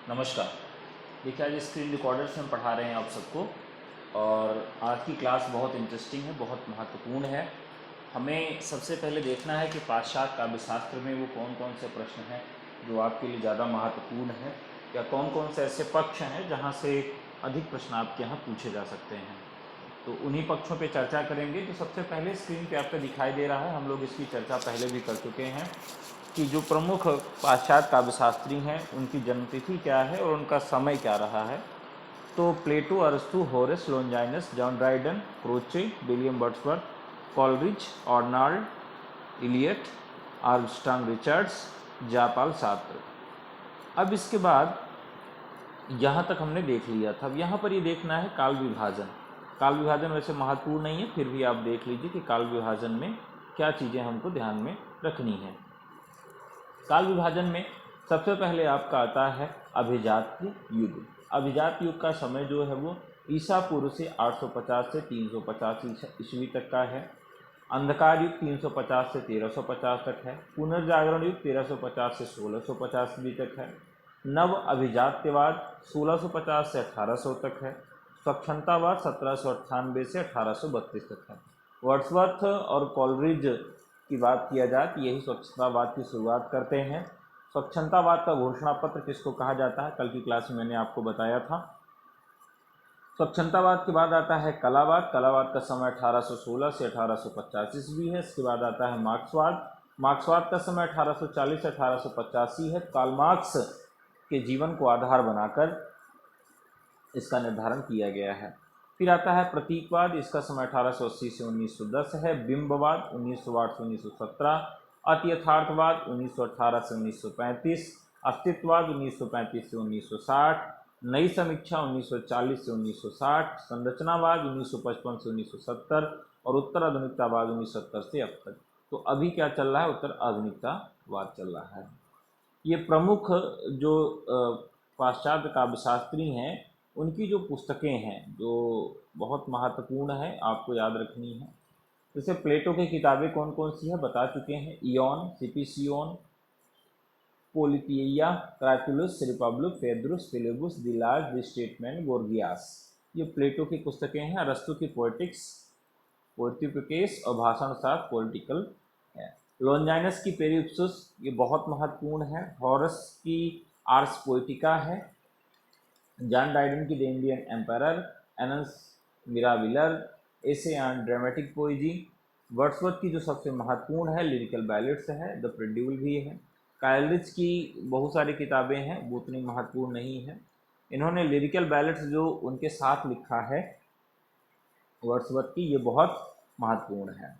नमस्कार। देखिए, आज स्क्रीन रिकॉर्डर से हम पढ़ा रहे हैं आप सबको, और आज की क्लास बहुत इंटरेस्टिंग है, बहुत महत्वपूर्ण है। हमें सबसे पहले देखना है कि पाश्चात्य काव्यशास्त्र में वो कौन कौन से प्रश्न हैं जो आपके लिए ज़्यादा महत्वपूर्ण है, या कौन कौन से ऐसे पक्ष हैं जहाँ से अधिक प्रश्न आपके यहाँ पूछे जा सकते हैं। तो उन्हीं पक्षों पे चर्चा करेंगे। जो सबसे पहले स्क्रीन पे आपको दिखाई दे रहा है, हम लोग इसकी चर्चा पहले भी कर चुके हैं कि जो प्रमुख पाश्चात्य काव्यशास्त्री हैं उनकी जन्मतिथि क्या है और उनका समय क्या रहा है। तो प्लेटो, अरस्तु, Horace, Longinus, John Dryden, Croce, William Wordsworth, Coleridge, Arnold, Eliot, Armstrong Richards, Jean Paul Sartre. अब इसके बाद यहाँ तक हमने देख लिया था। अब यहाँ पर ये देखना है काल विभाजन। काल विभाजन वैसे महत्वपूर्ण नहीं है, फिर भी आप देख लीजिए कि काल विभाजन में क्या चीज़ें हमको ध्यान में रखनी है। काल विभाजन में सबसे पहले आपका आता है अभिजात्य युग। अभिजात्य युग का समय जो है वो ईसा पूर्व से 850 से 350 ईस्वी तक का है। अंधकार युग 350 से 1350 तक है। पुनर्जागरण युग 1350 से 1650 ईस्वी तक है। नव अभिजात्यवाद 1650 से 1800 तक है। स्वच्छंतावाद 1798 से 1832 तक है। वर्ड्सवर्थ और कॉलरिज की बात किया जाए तो यही स्वच्छतावाद की शुरुआत करते हैं। स्वच्छंतावाद का घोषणा पत्र किसको कहा जाता है, कल की क्लास में मैंने आपको बताया था। स्वच्छंतावाद के बाद आता है कलावाद। कलावाद का समय 1816 से 1850 ईस्वी है। इसके बाद आता है मार्क्सवाद। मार्क्सवाद का समय 1840 से 1885 है। कार्ल मार्क्स के जीवन को आधार बनाकर इसका निर्धारण किया गया है। फिर आता है प्रतीकवाद। इसका समय 1880 से 1910 है। बिंबवाद 1908 से 1917। अतियथार्थवाद 1918 से 1935। अस्तित्ववाद 1935 से 1960। नई समीक्षा 1940 से 1960। संरचनावाद 1955 से 1970 और उत्तर आधुनिकतावाद 1970 से अब तक। तो अभी क्या चल रहा है, उत्तर आधुनिकतावाद चल रहा है। ये प्रमुख जो पाश्चात्य काव्यशास्त्री हैं उनकी जो पुस्तकें हैं जो बहुत महत्वपूर्ण है, आपको याद रखनी है। जैसे प्लेटो की किताबें कौन कौन सी है बता चुके हैं। इयॉन, सिपिसियोन, पोलिटिया, क्राइकुलस, Republic, Phaedrus, Philebus, the large, the Statesman, Gorgias. ये प्लेटो की पुस्तकें हैं। अरस्तु की पोएटिक्स, पोएटिपिकेस और भाषण शास्त्र, पॉलिटिकल है। लोंजाइनस की पेरिप्सस, ये बहुत महत्वपूर्ण है। हॉरस की आर्स पोएटिका है। जॉन ड्राइडन की the Indian empire, Annus Mirabilis, essay on dramatic poesy. Wordsworth की जो सबसे महत्वपूर्ण है लिरिकल बैलेट्स है। द प्रेड्यूल भी है। काइलरिज की बहुत सारी किताबें हैं, वो उतनी महत्वपूर्ण नहीं है। इन्होंने लिरिकल बैलेट्स जो उनके साथ लिखा है वर्ड्सवर्थ की, ये बहुत महत्वपूर्ण है।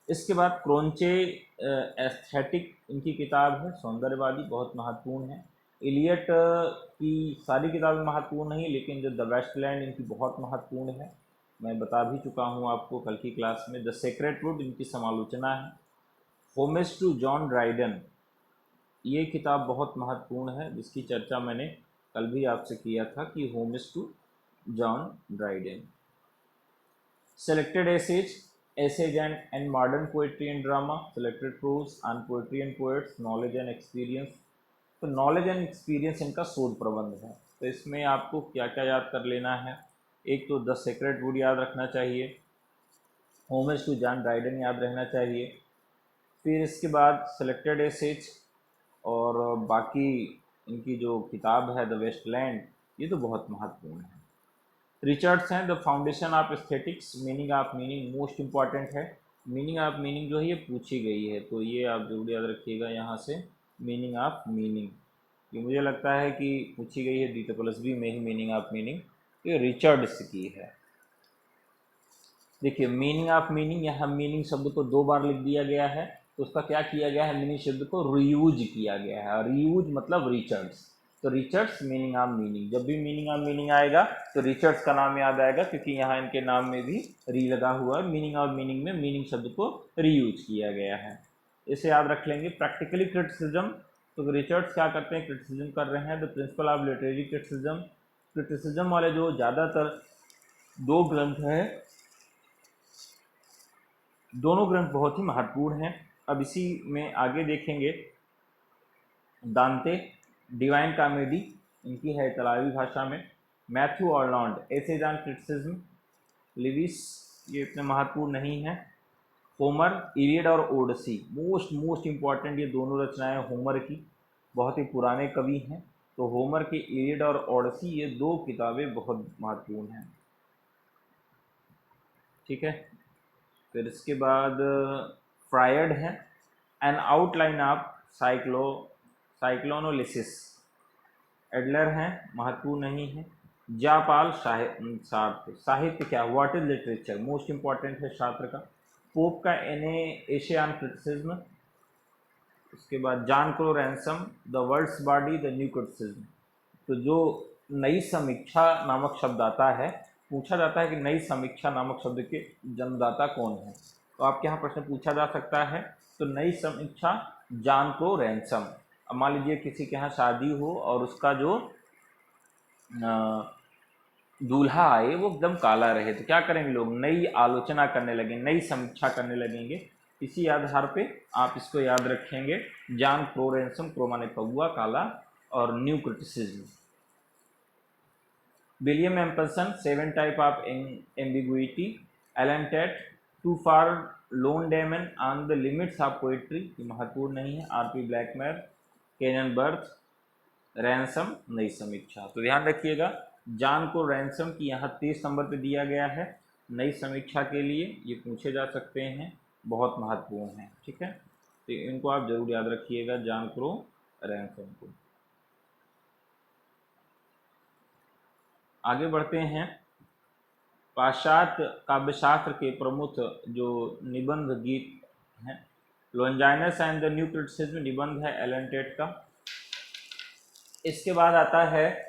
इसके बाद क्रोंचे एस्थेटिक इनकी किताब है, सौंदर्यवादी, बहुत महत्वपूर्ण है। इलियट की सारी किताबें महत्वपूर्ण नहीं, लेकिन जो द वेस्टलैंड इनकी बहुत महत्वपूर्ण है, मैं बता भी चुका हूँ आपको कल की क्लास में। द सेक्रेट वुड इनकी समालोचना है। होमेज टू जॉन ड्राइडन, ये किताब बहुत महत्वपूर्ण है, जिसकी चर्चा मैंने कल भी आपसे किया था कि homage to John Dryden. Selected essays, essays and modern poetry and drama, selected prose on poetry and poets, knowledge and experience। तो नॉलेज एंड एक्सपीरियंस इनका शोध प्रबंध है। तो इसमें आपको क्या क्या याद कर लेना है। एक तो द सेक्रेट वुड याद रखना चाहिए, होमेज टू जॉन ड्राइडन याद रहना चाहिए। फिर इसके बाद सेलेक्टेड एसेज और बाकी इनकी जो किताब है द वेस्टलैंड, ये तो बहुत महत्वपूर्ण है। रिचर्ड्स हैं the foundation of aesthetics, meaning of meaning most important है। मीनिंग ऑफ मीनिंग जो है ये पूछी गई है, तो ये आप जरूर याद रखिएगा यहाँ से। मीनिंग ऑफ मीनिंग ये मुझे लगता है कि पूछी गई है DSSB में ही, मीनिंग ऑफ मीनिंग, ये रिचर्ड्स की है। देखिए मीनिंग ऑफ मीनिंग, यहाँ मीनिंग शब्द को 2 बार लिख दिया गया है, तो उसका क्या किया गया है, मीनिंग शब्द को रीयूज किया गया है। रीयूज मतलब रिचर्ड्स। तो रिचर्ड्स मीनिंग ऑफ मीनिंग, जब भी मीनिंग ऑफ मीनिंग आएगा तो रिचर्ड्स का नाम याद आएगा, क्योंकि यहाँ इनके नाम में भी री लगा हुआ है। मीनिंग ऑफ मीनिंग में मीनिंग शब्द को रीयूज किया गया है, इसे याद रख लेंगे। प्रैक्टिकली क्रिटिसिज्म, तो रिचर्ड्स क्या करते हैं, क्रिटिसिज्म कर रहे हैं। The principle of literary criticism, criticism वाले जो ज़्यादातर 2 ग्रंथ हैं, दोनों ग्रंथ बहुत ही महत्वपूर्ण हैं। अब इसी में आगे देखेंगे दांते डिवाइन कॉमेडी इनकी है इतालवी भाषा में। Matthew Arnold essays on criticism, Leavis ये इतने महत्वपूर्ण नहीं है। होमर इलियड और ओडिसी मोस्ट इम्पॉर्टेंट, ये दोनों रचनाएं होमर की, बहुत ही पुराने कवि हैं। तो होमर के इलियड और ओडिसी ये दो किताबें बहुत महत्वपूर्ण हैं। ठीक है, फिर इसके बाद फ्रायड है an outline of psychoanalysis, Adler हैं, महत्वपूर्ण नहीं है। जापाल साहित्य क्या, what is literature, most important है छात्र का। पोप का एशियान क्रिटिसिज्म। उसके बाद John Crowe Ransom the world's body the new criticism. तो जो नई समीक्षा नामक शब्द आता है, पूछा जाता है कि नई समीक्षा नामक शब्द के जन्मदाता कौन है, तो आपके यहाँ प्रश्न पूछा जा सकता है। तो नई समीक्षा जॉन क्रो रैंसम। अब मान लीजिए किसी के यहाँ शादी हो और उसका जो दूल्हा आए वो एकदम काला रहे, तो क्या करेंगे लोग, नई आलोचना करने लगे, नई समीक्षा करने लगेंगे। इसी आधार पे आप इसको याद रखेंगे, जॉन क्रो रैंसम, क्रो माने कौवा, काला, और new criticism. William Empson seven type of ambiguity, Allen Tate to forlorn demon on the limits of poetry, महत्वपूर्ण नहीं है। RP Blackmur, Kenneth Burke, Ransom, नई समीक्षा। तो ध्यान रखिएगा, जॉन को रैंसम की यहाँ 30 नंबर पे दिया गया है, नई समीक्षा के लिए ये पूछे जा सकते हैं, बहुत महत्वपूर्ण है। ठीक है, तो इनको आप जरूर याद रखिएगा, जॉन क्रो रैंसम को। आगे बढ़ते हैं, पाश्चात्य काव्यशास्त्र के प्रमुख जो निबंध गीत हैं, Longinus and the new criticism निबंध है एलन टेट का। इसके बाद आता है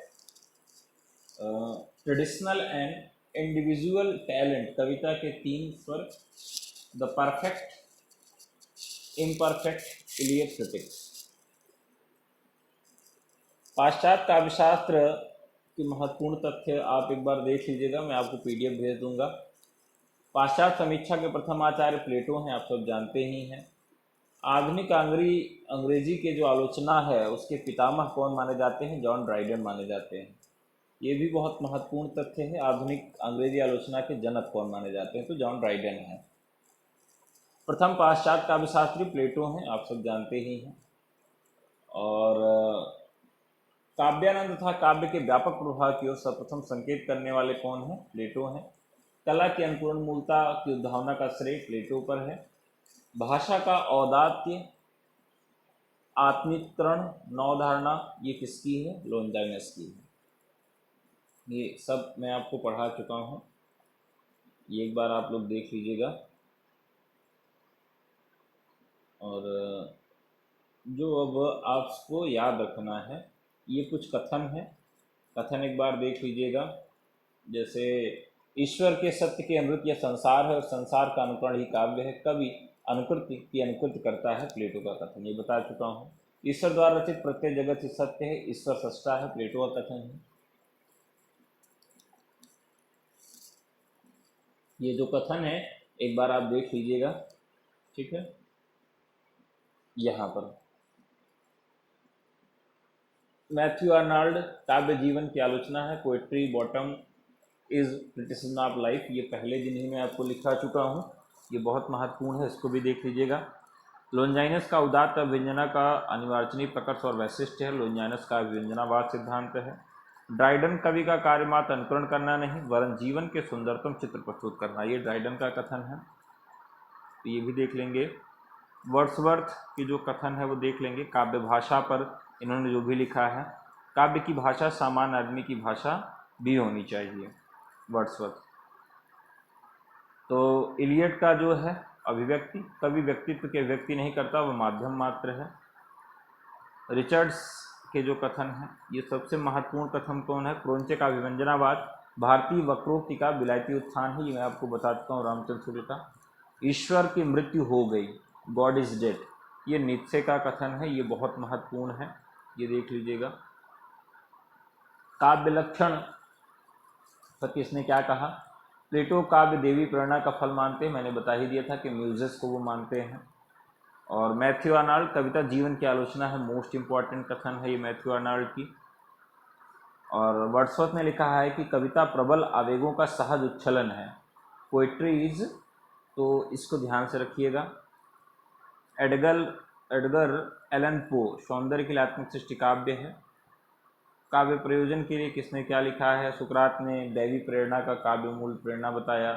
ट्रेडिशनल एंड इंडिविजुअल टैलेंट, कविता के 3 स्वर, the perfect, imperfect, Eliot critics. पाश्चात्य काव्यशास्त्र की महत्वपूर्ण तथ्य आप एक बार देख लीजिएगा, मैं आपको पीडीएफ भेज दूंगा। पाश्चात्य समीक्षा के प्रथम आचार्य प्लेटो हैं, आप सब जानते ही हैं। आधुनिक अंग्रेजी के जो आलोचना है उसके पितामह कौन माने जाते हैं, जॉन ड्राइडन माने जाते हैं। ये भी बहुत महत्वपूर्ण तथ्य है, आधुनिक अंग्रेजी आलोचना के जनक कौन माने जाते हैं, तो जॉन ड्राइडन है। प्रथम पाश्चात्य काव्यशास्त्री प्लेटो हैं, आप सब जानते ही हैं। और काव्यानंद तथा काव्य के व्यापक प्रभाव की ओर सर्वप्रथम संकेत करने वाले कौन हैं, प्लेटो हैं। कला की अनुकूलन मूलता की उद्भावना का श्रेय प्लेटो पर है। भाषा का औदात्य, आत्मीकरण, नवधारणा, ये किसकी है, लोंजाइनस की है। ये सब मैं आपको पढ़ा चुका हूँ, ये एक बार आप लोग देख लीजिएगा। और जो अब आपको याद रखना है, ये कुछ कथन है, कथन एक बार देख लीजिएगा। जैसे ईश्वर के सत्य के अमृत यह संसार है और संसार का अनुकरण ही काव्य है, कवि अनुकृति की अनुकृति करता है, प्लेटो का कथन, ये बता चुका हूँ। ईश्वर द्वारा रचित प्रत्येक जगत ही सत्य है, ईश्वर सृष्टा है, प्लेटो का कथन है। ये जो कथन है एक बार आप देख लीजिएगा। ठीक है, यहाँ पर मैथ्यू आर्नल्ड काव्य जीवन की आलोचना है, poetry bottom is criticism of life, ये पहले दिन ही मैं आपको लिखा चुका हूँ, ये बहुत महत्वपूर्ण है, इसको भी देख लीजिएगा। लोंजाइनस का उदात्त व्यंजना का अनिवार्चनीय प्रकर्ष और वैशिष्ट है, लोंजाइनस का व्यंजनावाद सिद्धांत है। ड्राइडन कवि का कार्य मात्र अनुकरण करना नहीं वरन जीवन के सुंदरतम चित्र प्रस्तुत करना, ये ड्राइडन का कथन है, तो ये भी देख लेंगे। वर्ड्सवर्थ की जो कथन है वो देख लेंगे। काव्य भाषा पर इन्होंने जो भी लिखा है, काव्य की भाषा सामान्य आदमी की भाषा भी होनी चाहिए, वर्ड्सवर्थ। तो इलियट का जो है अभिव्यक्ति, कवि व्यक्तित्व के व्यक्ति नहीं करता, वह माध्यम मात्र है। रिचर्ड्स के जो कथन है, ये सबसे महत्वपूर्ण कथन कौन है, क्रोंचे का विवंजनावाद, भारतीय वक्रोक्ति का विलायती उत्थान है, ये मैं आपको बता चुका हूँ, रामचंद्र सूर्य का। ईश्वर की मृत्यु हो गई, गॉड इज डेड, ये नीत्शे का कथन है, ये बहुत महत्वपूर्ण है, ये देख लीजिएगा। काव्य लक्षण पर किसने क्या कहा, प्लेटो काव्य देवी प्रेरणा का फल मानते हैं, मैंने बता ही दिया था कि म्यूजेस को वो मानते हैं। और मैथ्यू आर्नल्ड कविता जीवन की आलोचना है, मोस्ट इंपॉर्टेंट कथन है ये मैथ्यू आर्नल्ड की। और वर्ड्सवर्थ ने लिखा है कि कविता प्रबल आवेगों का सहज उच्छलन है, पोइट्री इज, तो इसको ध्यान से रखिएगा। एडगर एडगर एलन पो सौंदर्य कलात्मक सृष्टि काव्य है। काव्य प्रयोजन के लिए किसने क्या लिखा है? सुकरात ने दैवी प्रेरणा का काव्य मूल प्रेरणा बताया।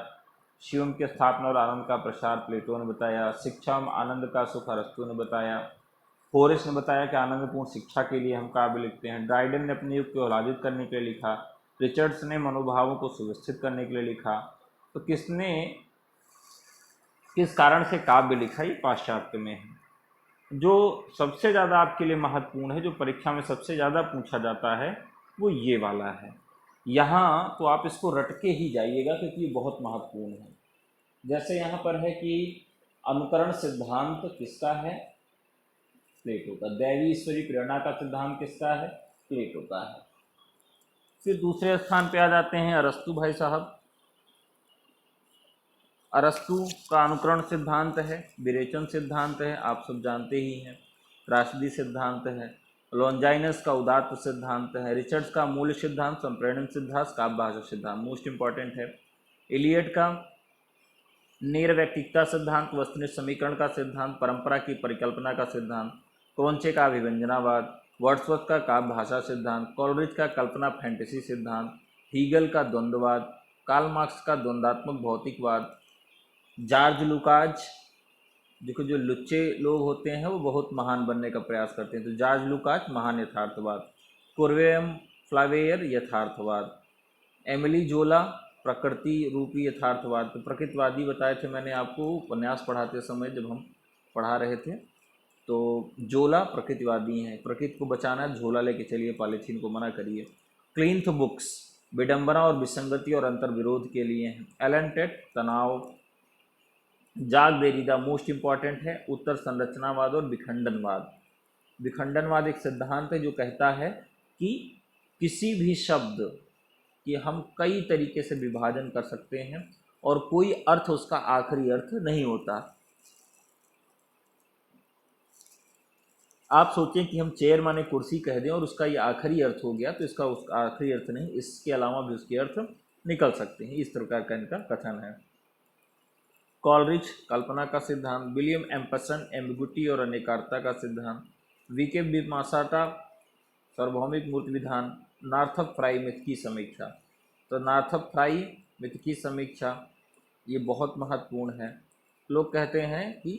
शिवम की स्थापना और आनंद का प्रसार प्लेटो ने बताया। शिक्षा में आनंद का सुख अरस्तु ने बताया। होरेस ने बताया कि आनंदपूर्ण शिक्षा के लिए हम काव्य लिखते हैं। ड्राइडन ने अपने युग को आह्लादित करने के लिए लिखा। रिचर्ड्स ने मनोभावों को सुव्यवस्थित करने के लिए लिखा। तो किसने किस कारण से काव्य लिखा, ये पाश्चात्य में है। जो सबसे ज़्यादा आपके लिए महत्वपूर्ण है, जो परीक्षा में सबसे ज़्यादा पूछा जाता है, वो ये वाला है। यहाँ तो आप इसको रट के ही जाइएगा क्योंकि ये बहुत महत्वपूर्ण है। जैसे यहाँ पर है कि अनुकरण सिद्धांत किसका है? प्लेटो का। दैवी ईश्वरी प्रेरणा का सिद्धांत किसका है? प्लेटो का है। फिर दूसरे स्थान पे आ जाते हैं अरस्तु भाई साहब। अरस्तु का अनुकरण सिद्धांत है, विरेचन सिद्धांत है, आप सब जानते ही हैं। त्रासदी सिद्धांत है। लॉन्जाइनस का उदात्त सिद्धांत है। रिचर्ड्स का मूल सिद्धांत, संप्रेषण सिद्धांत, काव्य भाषा सिद्धांत मोस्ट इंपॉर्टेंट है। इलियट का निर्वैयक्तिकता सिद्धांत, वस्तुनिष्ठ समीकरण का सिद्धांत, परंपरा की परिकल्पना का सिद्धांत, क्रोंचे का अभिव्यंजनावाद, वर्ड्सवर्थ का काव्य भाषा सिद्धांत, कॉलरिज का कल्पना फैंटेसी सिद्धांत, हीगल का द्वंद्ववाद, कार्ल मार्क्स का द्वंद्वात्मक भौतिकवाद, जॉर्ज लुकाज, देखो जो लुच्चे लोग होते हैं वो बहुत महान बनने का प्रयास करते हैं, तो जॉर्ज लुकाच महान यथार्थवाद, कुर्वेम फ्लावेयर यथार्थवाद, एमिली जोला प्रकृति रूपी यथार्थवाद। तो प्रकृतिवादी बताए थे मैंने आपको उपन्यास पढ़ाते समय जब हम पढ़ा रहे थे। तो जोला प्रकृतिवादी हैं, प्रकृति को बचाना, झोला लेके चलिए, पॉलीथीन को मना करिए। क्लिंथ बुक्स विडंबना और विसंगति और अंतर विरोध के लिए हैं। एलन टेट तनाव। जाग देरिदा मोस्ट इंपॉर्टेंट है, उत्तर संरचनावाद और विखंडनवाद। विखंडनवाद एक सिद्धांत है जो कहता है कि किसी भी शब्द कि हम कई तरीके से विभाजन कर सकते हैं और कोई अर्थ उसका आखिरी अर्थ नहीं होता। आप सोचें कि हम चेयर माने कुर्सी कह दें और उसका ये आखिरी अर्थ हो गया, तो इसका उसका आखिरी अर्थ नहीं, इसके अलावा भी उसके अर्थ निकल सकते हैं। इस प्रकार का इनका कथन है। कॉलरिज कल्पना का सिद्धांत, विलियम एम्पसन एम्बिगुइटी और अनेकार्थता का सिद्धांत, वीके बिमासाटा सार्वभौमिक मूर्ति विधान, नार्थप फ्राई मिथ की समीक्षा। तो नार्थप फ्राई मिथ की समीक्षा ये बहुत महत्वपूर्ण है। लोग कहते हैं कि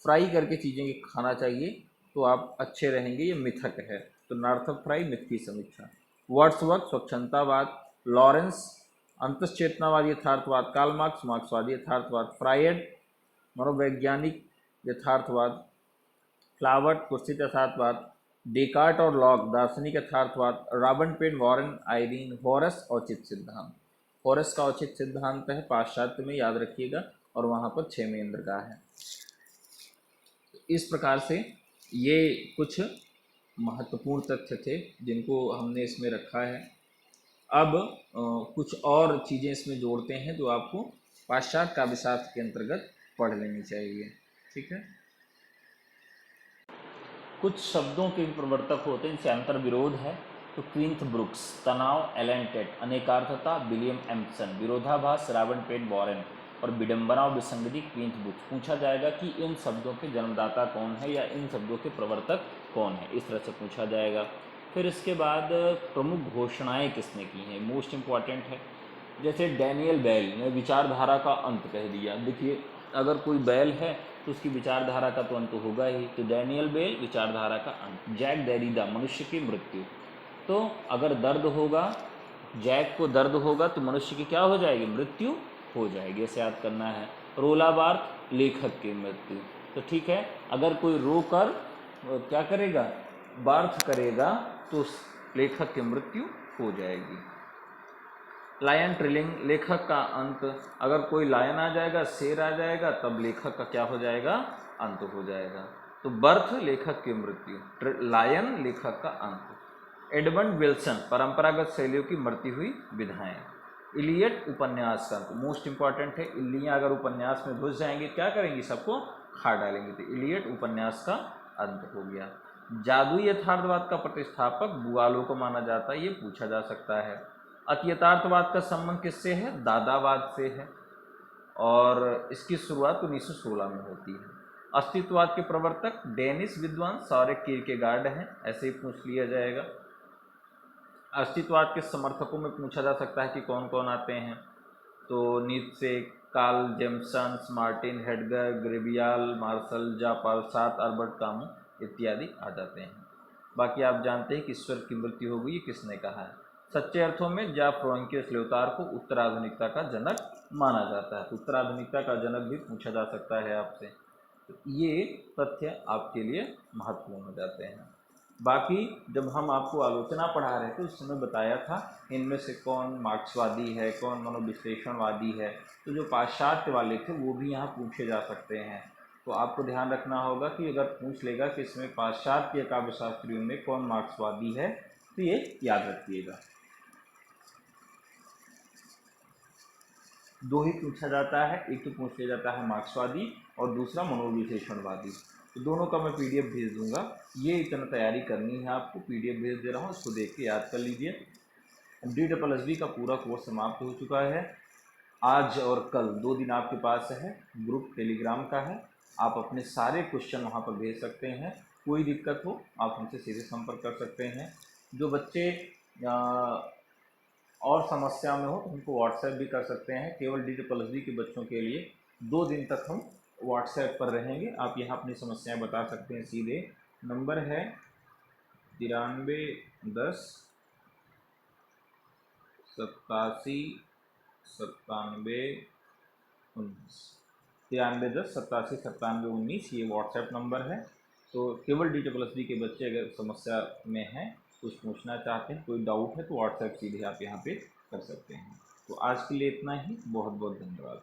फ्राई करके चीज़ें खाना चाहिए तो आप अच्छे रहेंगे, ये मिथक है। तो नार्थप फ्राई मिथ की समीक्षा। वर्ड्सवर्थ स्वच्छंदतावाद, लॉरेंस अंतश्चेतनावाद यथार्थवाद, कार्ल मार्क्स मार्क्सवादी यथार्थवाद, फ्रायड मनोवैज्ञानिक यथार्थवाद, फ्लावर्ट कुर्सित यथार्थवाद, डेकार्ट और लॉक दार्शनिक यथार्थवाद, रॉबर्ट पेन वॉरेन आयरीन, हॉरस औचित्य सिद्धांत। हॉरस का औचित्य सिद्धांत है पाश्चात्य में, याद रखिएगा, और वहाँ पर 6 मेंद्र का है। इस प्रकार से ये कुछ महत्वपूर्ण तथ्य थे जिनको हमने इसमें रखा है। अब कुछ और चीज़ें इसमें जोड़ते हैं जो आपको पाश्चात्य काव्यशास्त्र के अंतर्गत पढ़ लेनी चाहिए। ठीक है। कुछ शब्दों के प्रवर्तक होते हैं जिनसे अंतर विरोध है। तो क्लिंथ ब्रुक्स तनाव, एलन टेट अनेकार्थता, विलियम एम्पसन विरोधाभास, रॉबर्ट पेन वॉरेन और विडंबना और विसंगति क्लिंथ ब्रुक्स। पूछा जाएगा कि इन शब्दों के जन्मदाता कौन है या इन शब्दों के प्रवर्तक कौन है, इस तरह से पूछा जाएगा। फिर इसके बाद प्रमुख घोषणाएं किसने की हैं, मोस्ट इम्पॉर्टेंट है। जैसे डैनियल बेल ने विचारधारा का अंत कह दिया। देखिए अगर कोई बेल है तो उसकी विचारधारा का तो अंत होगा ही। तो डैनियल बेल विचारधारा का अंत। जैक देरिडा मनुष्य की मृत्यु। तो अगर दर्द होगा, जैक को दर्द होगा तो मनुष्य की क्या हो जाएगी, मृत्यु हो जाएगी, ऐसे याद करना है। रोला बार्थ लेखक की मृत्यु। तो ठीक है, अगर कोई रो कर क्या करेगा, बार्थ करेगा तो लेखक की मृत्यु हो जाएगी। लायन ट्रिलिंग लेखक का अंत। अगर कोई लायन आ जाएगा, शेर आ जाएगा, तब लेखक का क्या हो जाएगा, अंत हो जाएगा। तो बर्थ लेखक की मृत्यु, लायन लेखक का अंत। एडमंड विल्सन परंपरागत शैलियों की मरती हुई विधाएं। इलियट उपन्यास का अंत, मोस्ट इंपॉर्टेंट है। इल्लियाँ अगर उपन्यास में घुस जाएंगे क्या करेंगी, सबको खा डालेंगे। तो इलियट उपन्यास का अंत हो गया। जादुई यथार्थवाद का प्रतिष्ठापक बुआलो को माना जाता है, ये पूछा जा सकता है। अति यथार्थवाद का संबंध किससे है? दादावाद से है और इसकी शुरुआत 1916 में होती है। अस्तित्ववाद के प्रवर्तक डेनिस विद्वान सौरेन किरकेगार्ड हैं, ऐसे ही पूछ लिया जाएगा। अस्तित्ववाद के समर्थकों में पूछा जा सकता है कि कौन कौन आते हैं, तो नीत्शे, कार्ल जेम्सन, Martin Heidegger, Gabriel, Marcel, Jean Paul Sartre, Albert Camus इत्यादि आ जाते हैं। बाकी आप जानते हैं कि ईश्वर की मृत्यु हो गई, ये किसने कहा है? सच्चे अर्थों में जा फ्रोइंकियस ल्योतार को उत्तराधुनिकता का जनक माना जाता है। तो उत्तराधुनिकता का जनक भी पूछा जा सकता है आपसे, तो ये तथ्य आपके लिए महत्वपूर्ण हो जाते हैं। बाकी जब हम आपको आलोचना पढ़ा रहे थे उस समय बताया था इनमें से कौन मार्क्सवादी है, कौन मनोविश्लेषणवादी है, तो जो पाश्चात्य वाले थे वो भी यहाँ पूछे जा सकते हैं। तो आपको ध्यान रखना होगा कि अगर पूछ लेगा कि इसमें पाश्चात्य काव्यशास्त्रियों में कौन मार्क्सवादी है, तो ये याद रखिएगा। दो ही पूछा जाता है, एक तो पूछ लिया जाता है मार्क्सवादी और दूसरा मनोविश्लेषणवादी। तो दोनों का मैं पीडीएफ भेज दूंगा, ये इतना तैयारी करनी है आपको, पीडीएफ भेज दे रहा हूँ, इसको देख के याद कर लीजिए। DSSB का पूरा कोर्स समाप्त हो चुका है। आज और कल 2 दिन आपके पास है, ग्रुप टेलीग्राम का है, आप अपने सारे क्वेश्चन वहाँ पर भेज सकते हैं। कोई दिक्कत हो आप हमसे सीधे संपर्क कर सकते हैं। जो बच्चे और समस्या में हो तो हमको व्हाट्सएप भी कर सकते हैं। केवल DSSB के बच्चों के लिए 2 दिन तक हम व्हाट्सएप पर रहेंगे, आप यहाँ अपनी समस्याएं बता सकते हैं सीधे। नंबर है 9310 87 97 19, 9310 87 97 19, ये व्हाट्सएप नंबर है। तो केवल DSSB के बच्चे अगर समस्या में हैं, कुछ पूछना चाहते हैं, कोई डाउट है, तो व्हाट्सएप सीधे आप यहाँ पे कर सकते हैं। तो आज के लिए इतना ही, बहुत बहुत धन्यवाद।